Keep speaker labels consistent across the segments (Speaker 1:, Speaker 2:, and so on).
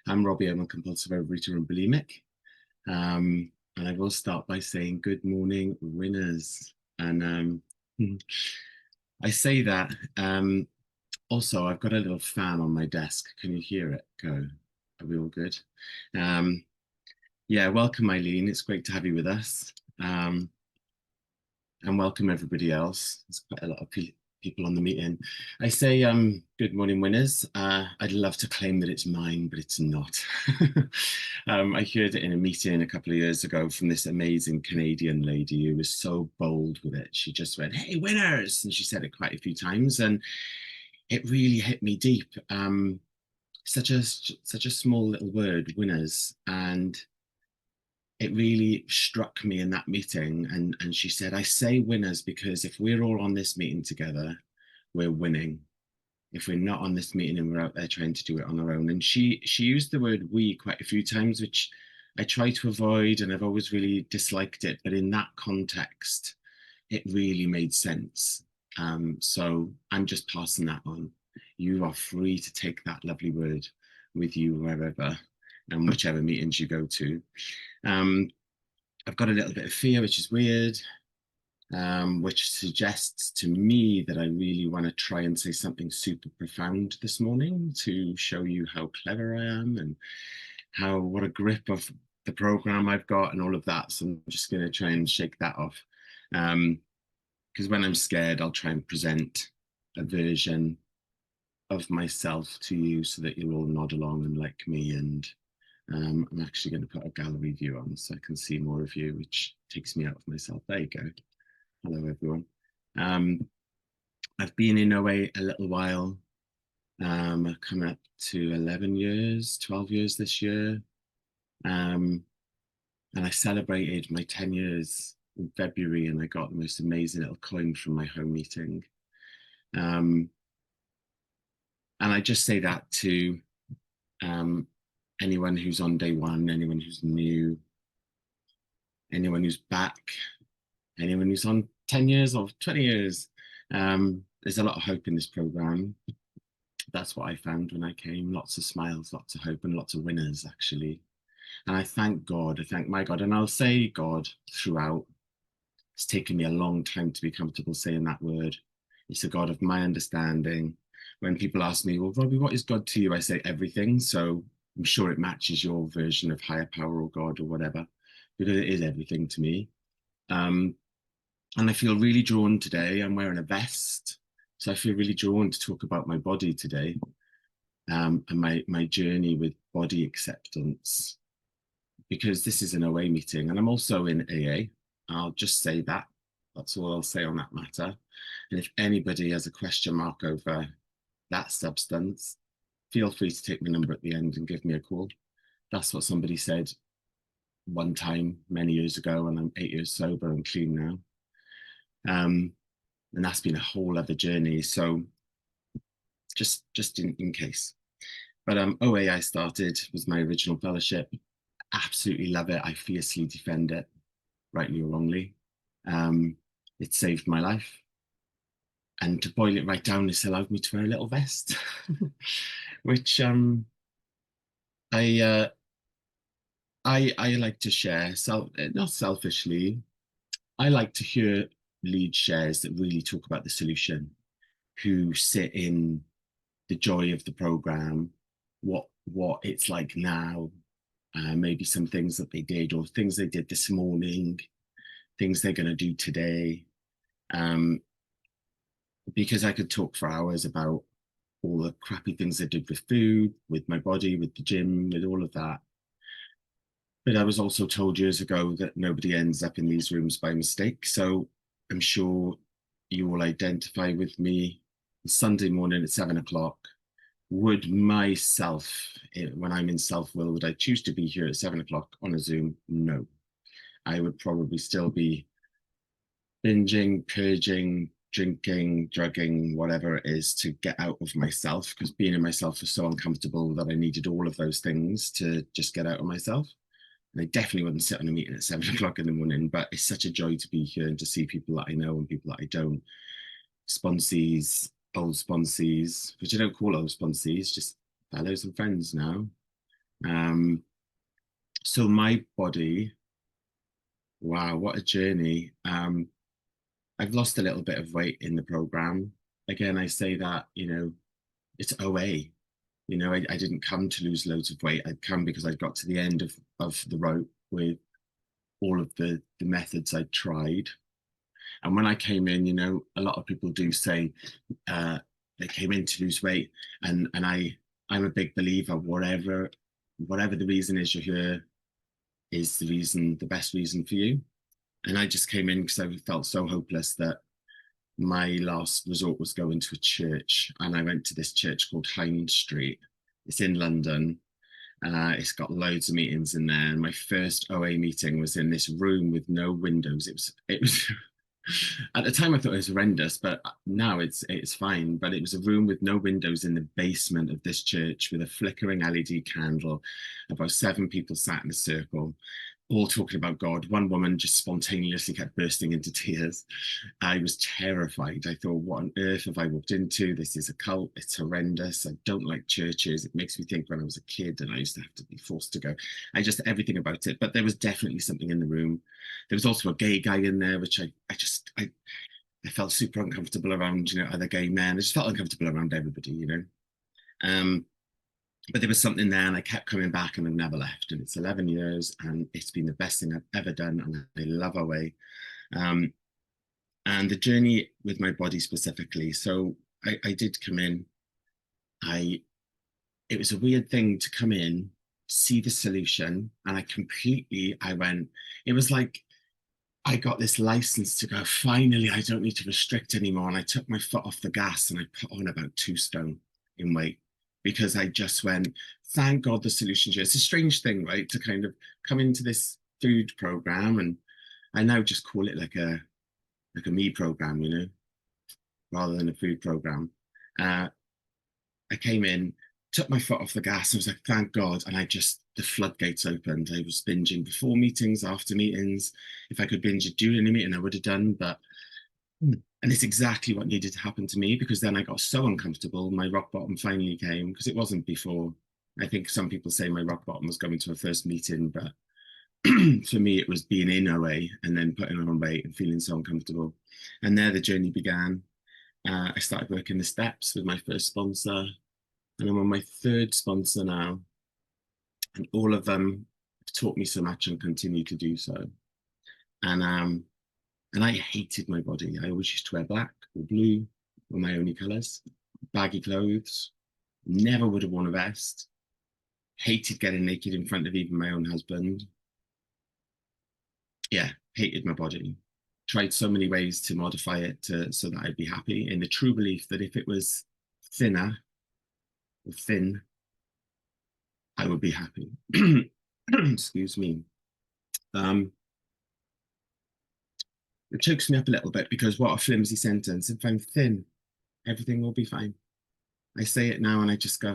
Speaker 1: I'm Robbie. I'm a compulsive overeater and bulimic. And I will start by saying good morning, winners. And I say that. Also, I've got a little fan on my desk. Can you hear it go? Are we all good? Yeah, welcome, Eileen. It's great to have you with us. And welcome everybody else. There's quite a lot of people on the meeting. I say good morning, winners. I'd love to claim that it's mine, but it's not. I heard it in a meeting a couple of years ago from this amazing Canadian lady who was so bold with it. She just went, "Hey, winners!" And she said it quite a few times, and it really hit me deep. Such a small little word, winners, and it really struck me in that meeting. And she said, I say winners because if we're all on this meeting together, we're winning. If we're not on this meeting and we're out there trying to do it on our own. And she used the word we quite a few times, which I try to avoid, and I've always really disliked it. But in that context, it really made sense. So I'm just passing that on. You are free to take that lovely word with you wherever and whichever meetings you go to. I've got a little bit of fear, which is weird, which suggests to me that I really want to try and say something super profound this morning to show you how clever I am and what a grip of the program I've got and all of that. So I'm just going to try and shake that off. Because when I'm scared, I'll try and present a version of myself to you so that you'll all nod along and like me. And I'm actually going to put a gallery view on so I can see more of you, which takes me out of myself. There you go. Hello, everyone. I've been in OA a little while, coming up to 11 years, 12 years this year. And I celebrated my 10 years in February, and I got the most amazing little coin from my home meeting. And I just say that to anyone who's on day one, anyone who's new, anyone who's back, anyone who's on 10 years or 20 years. There's a lot of hope in this program. That's what I found when I came. Lots of smiles, lots of hope, and lots of winners, actually. And I thank God, I thank my God, and I'll say God throughout. It's taken me a long time to be comfortable saying that word. It's a God of my understanding. When people ask me, well, Robbie, what is God to you? I say everything. So I'm sure it matches your version of higher power or God or whatever, because it is everything to me. And I feel really drawn today. I'm wearing a vest, so I feel really drawn to talk about my body today, and my journey with body acceptance, because this is an OA meeting, and I'm also in AA. I'll just say that. That's all I'll say on that matter. And if anybody has a question mark over that substance, feel free to take my number at the end and give me a call. That's what somebody said one time many years ago, and I'm 8 years sober and clean now. And that's been a whole other journey. So just in case. But OA I started was my original fellowship. Absolutely love it. I fiercely defend it, rightly or wrongly. It saved my life. And to boil it right down, this allowed me to wear a little vest, which I like to share. Not selfishly. I like to hear lead shares that really talk about the solution, who sit in the joy of the program, what it's like now, maybe some things that they did or things they did this morning, things they're going to do today. Because I could talk for hours about all the crappy things I did with food, with my body, with the gym, with all of that. But I was also told years ago that nobody ends up in these rooms by mistake. So I'm sure you will identify with me. Sunday morning at 7 o'clock. Would myself, when I'm in self-will, would I choose to be here at 7 o'clock on a Zoom? No. I would probably still be binging, purging, drinking, drugging, whatever it is, to get out of myself, because being in myself was so uncomfortable that I needed all of those things to just get out of myself. And I definitely wouldn't sit on a meeting at 7 o'clock in the morning, but it's such a joy to be here and to see people that I know and people that I don't. Sponsees, old sponsees, which I don't call old sponsees, just fellows and friends now. So my body, wow, what a journey. I've lost a little bit of weight in the program. Again, I say that, it's OA. I didn't come to lose loads of weight. I'd come because I got to the end of the rope with all of the methods I'd tried. And when I came in, a lot of people do say they came in to lose weight. And I'm a big believer, whatever the reason is you're here is the best reason for you. And I just came in because I felt so hopeless that my last resort was going to a church. And I went to this church called Hind Street. It's in London. It's got loads of meetings in there. And my first OA meeting was in this room with no windows. It was at the time I thought it was horrendous, but now it's fine. But it was a room with no windows in the basement of this church with a flickering LED candle. About 7 people sat in a circle, all talking about God. One woman just spontaneously kept bursting into tears. I was terrified. I thought, what on earth have I walked into? This is a cult. It's horrendous. I don't like churches. It makes me think when I was a kid and I used to have to be forced to go. Everything about it. But there was definitely something in the room. There was also a gay guy in there, which I felt super uncomfortable around, other gay men. I just felt uncomfortable around everybody. But there was something there and I kept coming back and I've never left. And it's 11 years and it's been the best thing I've ever done. And I love OA. And the journey with my body specifically. So I did come in. It was a weird thing to come in, see the solution. And it was like, I got this license to go, finally, I don't need to restrict anymore. And I took my foot off the gas and I put on about 2 stone in weight. Because I just went, thank God the solution's here. It's a strange thing, right? To kind of come into this food program, and I now just call it like a me program, rather than a food program. I came in, took my foot off the gas. I was like, thank God. And the floodgates opened. I was binging before meetings, after meetings. If I could binge it during a meeting, I would have done, but and it's exactly what needed to happen to me, because then I got so uncomfortable. My rock bottom finally came, because it wasn't before. I think some people say my rock bottom was going to a first meeting, but for me, it was being in OA and then putting on weight and feeling so uncomfortable. And there the journey began. I started working the steps with my first sponsor, and I'm on my 3rd sponsor now. And all of them have taught me so much and continue to do so. And I hated my body. I always used to wear black or blue were my only colours. Baggy clothes. Never would have worn a vest. Hated getting naked in front of even my own husband. Yeah, hated my body. Tried so many ways to modify it so that I'd be happy, in the true belief that if it was thinner or thin, I would be happy. Excuse me. It chokes me up a little bit, because what a flimsy sentence. If I'm thin, everything will be fine. I say it now and I just go,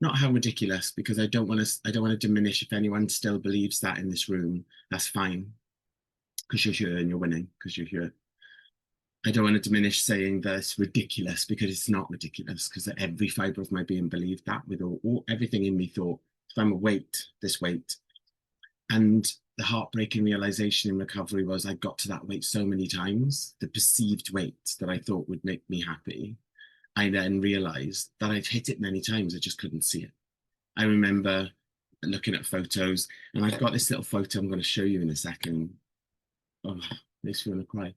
Speaker 1: not how ridiculous, because I don't want to diminish if anyone still believes that in this room. That's fine, because you're here and you're winning, because you're here. I don't want to diminish saying that it's ridiculous, because it's not ridiculous, because every fiber of my being believed that, with everything in me thought, if I'm a weight, this weight. And the heartbreaking realization in recovery was I got to that weight so many times, the perceived weight that I thought would make me happy. I then realized that I'd hit it many times, I just couldn't see it. I remember looking at photos, and I've got this little photo I'm going to show you in a second. Oh, makes me want to cry.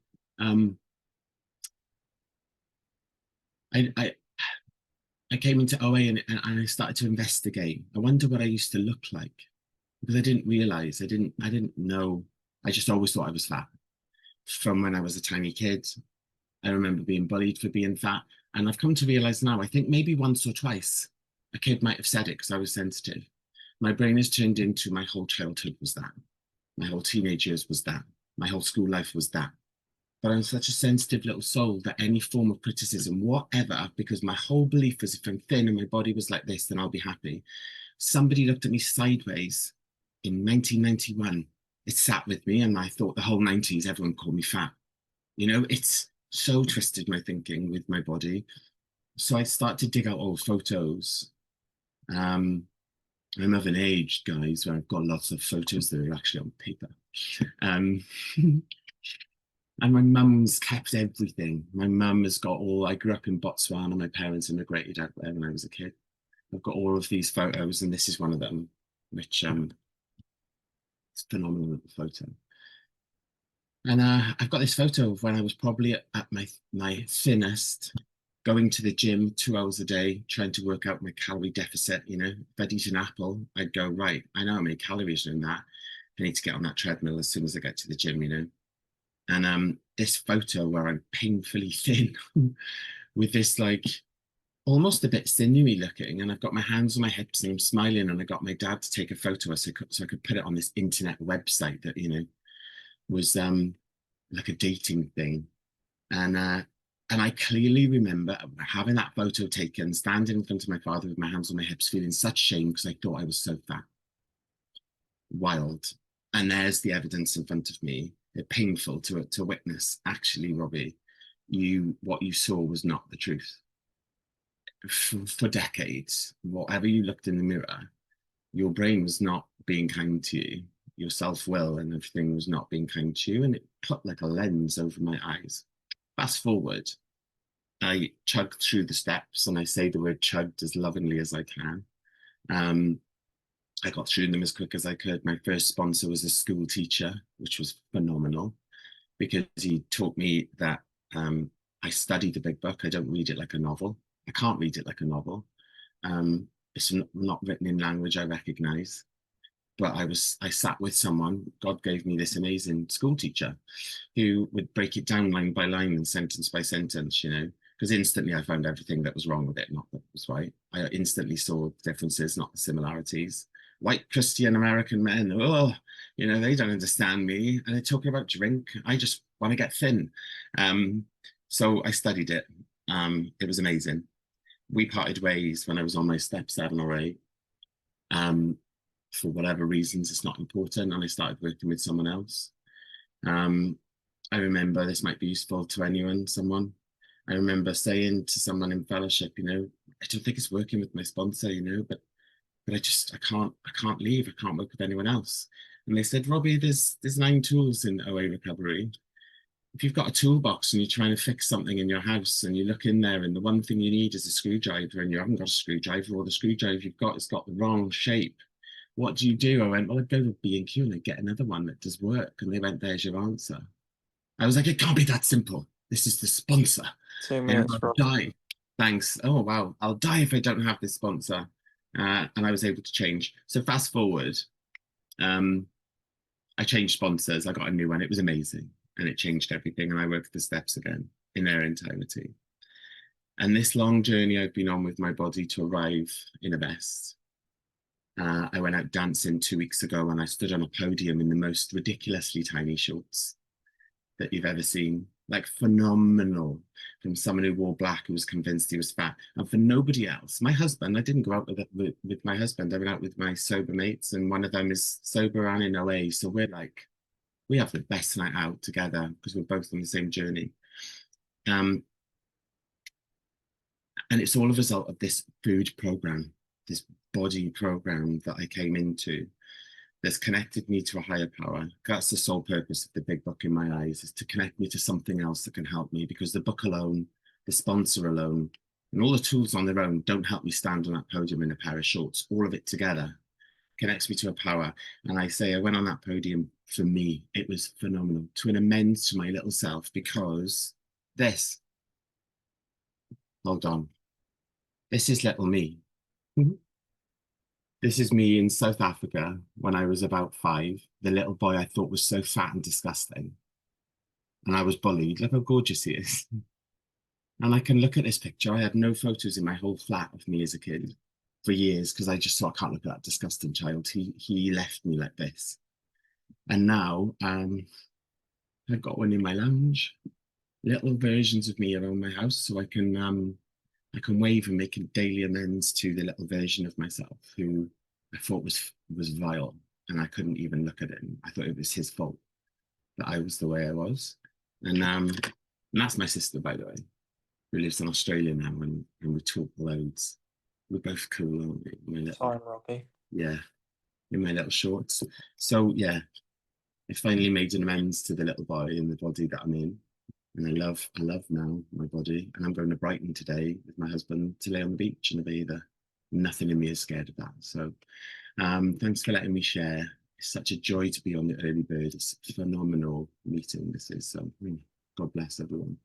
Speaker 1: I came into OA and I started to investigate. I wonder what I used to look like, because I didn't realize, I didn't know. I just always thought I was fat. From when I was a tiny kid, I remember being bullied for being fat. And I've come to realize now, I think maybe once or twice, a kid might have said it because I was sensitive. My brain has turned into my whole childhood was that. My whole teenage years was that. My whole school life was that. But I'm such a sensitive little soul that any form of criticism, whatever, because my whole belief was if I'm thin and my body was like this, then I'll be happy. Somebody looked at me sideways in 1991. It sat with me, and I thought the whole 90s, everyone called me fat. It's so twisted, my thinking with my body. So I started to dig out old photos. I'm of an age, guys, where I've got lots of photos that are actually on paper. Um, and my mum's kept everything. My mum has got I grew up in Botswana. My parents immigrated out there when I was a kid. I've got all of these photos, and this is one of them, which it's a phenomenal photo. And I've got this photo of when I was probably at my thinnest, going to the gym 2 hours a day, trying to work out my calorie deficit. You know, if I'd eat an apple, I'd go, right, I know how many calories are in that. I need to get on that treadmill as soon as I get to the gym, you know. And this photo where I'm painfully thin with this like almost a bit sinewy looking, and I've got my hands on my hips and I'm smiling, and I got my dad to take a photo so I could put it on this internet website that, you know, was like a dating thing. And I clearly remember having that photo taken, standing in front of my father with my hands on my hips, feeling such shame because I thought I was so fat. Wild. And there's the evidence in front of me. It's painful to witness. Actually, Robbie, what you saw was not the truth. For decades, whatever you looked in the mirror, your brain was not being kind to you. Your self-will and everything was not being kind to you, and it put like a lens over my eyes. Fast forward, I chugged through the steps, and I say the word chugged as lovingly as I can. I got through them as quick as I could. My first sponsor was a school teacher, which was phenomenal because he taught me that I study the big book. I don't read it like a novel. I can't read it like a novel. It's not written in language I recognize. But I sat with someone, God gave me this amazing school teacher who would break it down line by line and sentence by sentence, you know, because instantly I found everything that was wrong with it, not that was right. I instantly saw differences, not the similarities. White Christian American men, oh, you know, they don't understand me. And they're talking about drink. I just want to get thin. So I studied it. It was amazing. We parted ways when I was on my step 7 or 8. For whatever reasons, it's not important, and I started working with someone else. I remember, this might be useful to someone. I remember saying to someone in fellowship, you know, I don't think it's working with my sponsor, you know, but I can't leave. I can't work with anyone else. And they said, Robbie, there's 9 tools in OA recovery. If you've got a toolbox and you're trying to fix something in your house and you look in there and the one thing you need is a screwdriver and you haven't got a screwdriver, or the screwdriver you've got has got the wrong shape, what do you do? I went, well, I'd go to B&Q and I'd get another one that does work. And they went, there's your answer. I was like, it can't be that simple. This is the sponsor.
Speaker 2: 2
Speaker 1: You know,
Speaker 2: minutes,
Speaker 1: I'll
Speaker 2: Rob.
Speaker 1: die. Thanks. Oh, wow. I'll die if I don't have this sponsor. And I was able to change. So fast forward, I changed sponsors. I got a new one. It was amazing. And it changed everything. And I worked the steps again in their entirety. And this long journey I've been on with my body to arrive in a vest. I went out dancing 2 weeks ago and I stood on a podium in the most ridiculously tiny shorts that you've ever seen. Like phenomenal, from someone who wore black who was convinced he was fat. And for nobody else, my husband, I didn't go out with my husband. I went out with my sober mates, and one of them is sober and in OA. So we have the best night out together because we're both on the same journey. And it's all a result of this food program, this body program that I came into, that's connected me to a higher power. That's the sole purpose of the big book in my eyes, is to connect me to something else that can help me, because the book alone, the sponsor alone, and all the tools on their own don't help me stand on that podium in a pair of shorts. All of it together connects me to a power. And I say, I went on that podium, for me, it was phenomenal, to an amends to my little self, because this, hold on, this is little me. This is me in South Africa when I was about 5, the little boy I thought was so fat and disgusting. And I was bullied. Look how gorgeous he is. And I can look at this picture. I had no photos in my whole flat of me as a kid for years because I just thought, I can't look at that disgusting child. He left me like this. And now I've got one in my lounge, little versions of me around my house, so I can wave and make a daily amends to the little version of myself who I thought was vile, and I couldn't even look at it. I thought it was his fault that I was the way I was. And that's my sister, by the way, who lives in Australia now, and we talk loads. We're both cool, aren't we?
Speaker 2: Time, Robbie.
Speaker 1: yeah, in my little shorts. So yeah, I finally made an amends to the little boy in the body that I'm in. And I love now my body. And I'm going to Brighton today with my husband to lay on the beach in a bather. Nothing in me is scared of that. So thanks for letting me share. It's such a joy to be on the Early Bird. It's a phenomenal meeting this is. So God bless everyone.